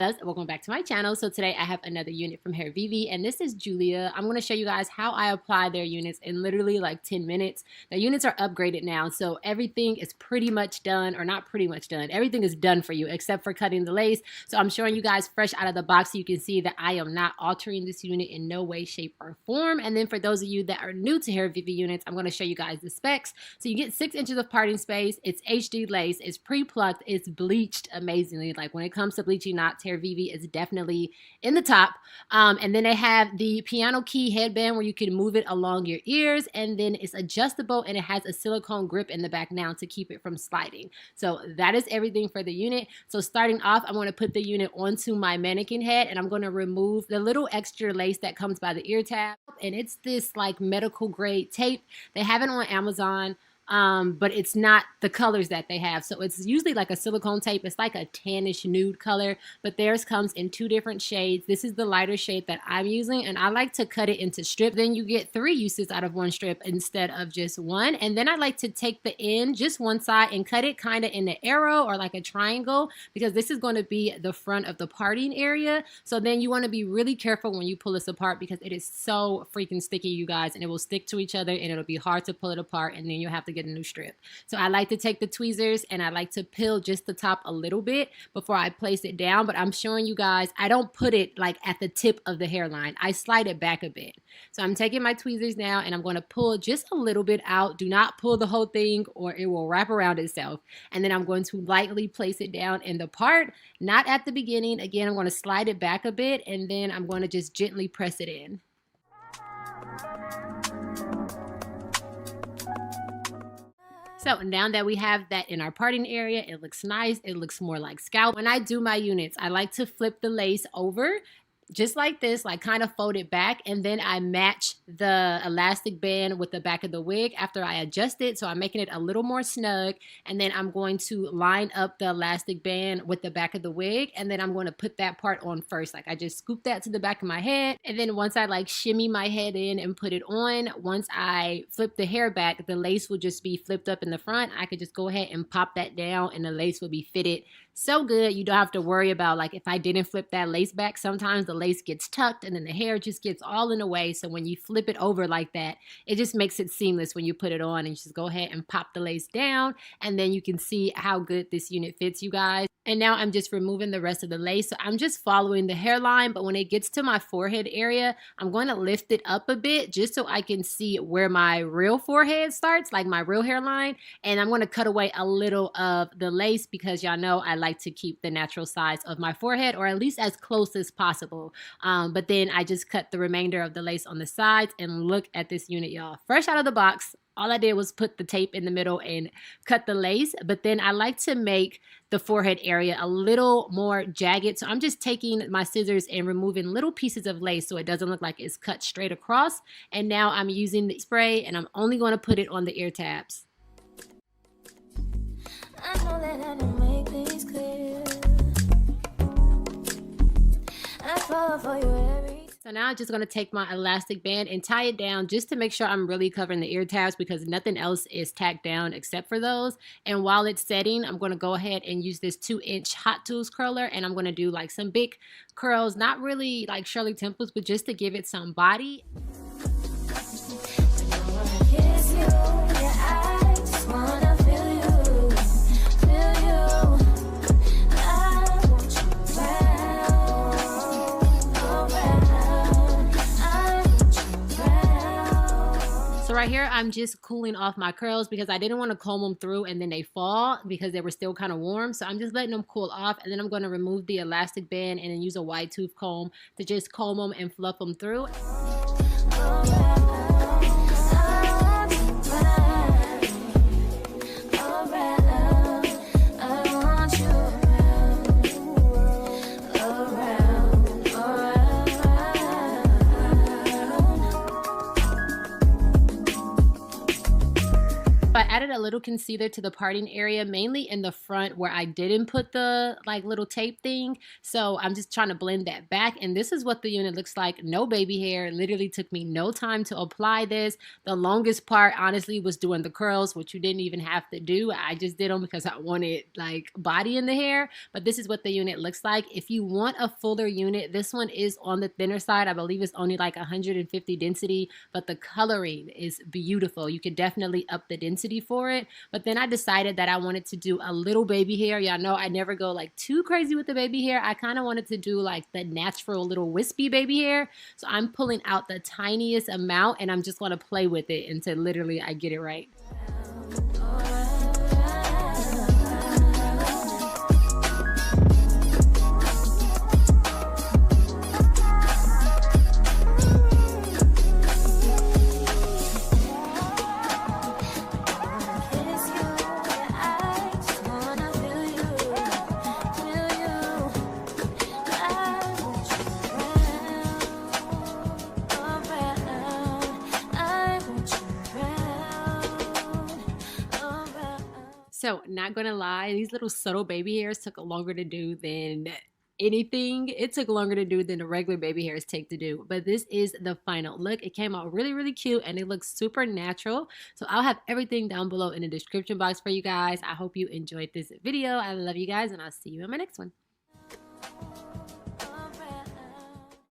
Welcome back to my channel. So today I have another unit from Hairvivi, and this is Julia. I'm going to show you guys how I apply their units in literally like 10 minutes. The units are upgraded now, so everything is pretty much done, or not pretty much done. Everything is done for you except for cutting the lace. So I'm showing you guys fresh out of the box so you can see that I am not altering this unit in no way, shape, or form. And then for those of you that are new to Hairvivi units, I'm going to show you guys the specs. So you get 6 inches of parting space. It's HD lace. It's pre-plucked. It's bleached amazingly. Like when it comes to bleaching knots, Hairvivi is definitely in the top. And then they have the piano key headband where you can move it along your ears, and then it's adjustable and it has a silicone grip in the back now to keep it from sliding. So that is everything for the unit. So starting off, I'm going to put the unit onto my mannequin head, and I'm going to remove the little extra lace that comes by the ear tab, and it's this like medical grade tape. They have it on Amazon. But it's not the colors that they have. So it's usually like a silicone tape. It's like a tannish nude color, but theirs comes in 2 different shades. This is the lighter shade that I'm using, and I like to cut it into strips. Then you get 3 uses out of 1 strip instead of just 1. And then I like to take the end, just one side, and cut it kind of in an arrow or like a triangle, because this is going to be the front of the parting area. So then you want to be really careful when you pull this apart, because it is so freaking sticky, you guys, and it will stick to each other, and it'll be hard to pull it apart, and then you'll have to get a new strip. So I like to take the tweezers and I like to peel just the top a little bit before I place it down. But I'm showing you guys, I don't put it like at the tip of the hairline. I slide it back a bit. So I'm taking my tweezers now and I'm going to pull just a little bit out. Do not pull the whole thing or it will wrap around itself. And then I'm going to lightly place it down in the part, not at the beginning. Again, I'm going to slide it back a bit, and then I'm going to just gently press it in. So now that we have that in our parting area, it looks nice. It looks more like scalp. When I do my units, I like to flip the lace over just like this, like kind of fold it back, and then I match the elastic band with the back of the wig after I adjust it. So I'm making it a little more snug, and then I'm going to line up the elastic band with the back of the wig, and then I'm going to put that part on first. Like I just scoop that to the back of my head, and then once I like shimmy my head in and put it on, once I flip the hair back, the lace will just be flipped up in the front. I could just go ahead and pop that down, and the lace will be fitted so good. You don't have to worry about like if I didn't flip that lace back. Sometimes the lace gets tucked and then the hair just gets all in the way. So when you flip it over like that, it just makes it seamless when you put it on, and you just go ahead and pop the lace down, and then you can see how good this unit fits, you guys. And now I'm just removing the rest of the lace. So I'm just following the hairline, but when it gets to my forehead area, I'm going to lift it up a bit just so I can see where my real forehead starts, like my real hairline. And I'm going to cut away a little of the lace because y'all know I like to keep the natural size of my forehead, or at least as close as possible. But then I just cut the remainder of the lace on the sides, and look at this unit, y'all. Fresh out of the box. All I did was put the tape in the middle and cut the lace, but then I like to make the forehead area a little more jagged. So I'm just taking my scissors and removing little pieces of lace so it doesn't look like it's cut straight across. And now I'm using the spray, and I'm only going to put it on the ear tabs. I know that I don't make things clear. I fall for you every. So now I'm just going to take my elastic band and tie it down just to make sure I'm really covering the ear tabs, because nothing else is tacked down except for those. And while it's setting, I'm going to go ahead and use this 2-inch Hot Tools curler, and I'm going to do like some big curls, not really like Shirley Temples, but just to give it some body. So right here, I'm just cooling off my curls because I didn't want to comb them through and then they fall because they were still kind of warm. So I'm just letting them cool off, and then I'm going to remove the elastic band and then use a wide tooth comb to just comb them and fluff them through. I added a little little concealer to the parting area, mainly in the front where I didn't put the like little tape thing. So I'm just trying to blend that back. And this is what the unit looks like. No baby hair. It literally took me no time to apply this. The longest part, honestly, was doing the curls, which you didn't even have to do. I just did them because I wanted like body in the hair. But this is what the unit looks like. If you want a fuller unit, this one is on the thinner side. I believe it's only like 150 density, but the coloring is beautiful. You could definitely up the density for it. But then I decided that I wanted to do a little baby hair. Y'all know I never go like too crazy with the baby hair. I kind of wanted to do like the natural little wispy baby hair. So I'm pulling out the tiniest amount and I'm just going to play with it until literally I get it right. So not gonna lie, these little subtle baby hairs took longer to do than anything. It took longer to do than the regular baby hairs take to do. But this is the final look. It came out really, really cute and it looks super natural. So I'll have everything down below in the description box for you guys. I hope you enjoyed this video. I love you guys and I'll see you in my next one.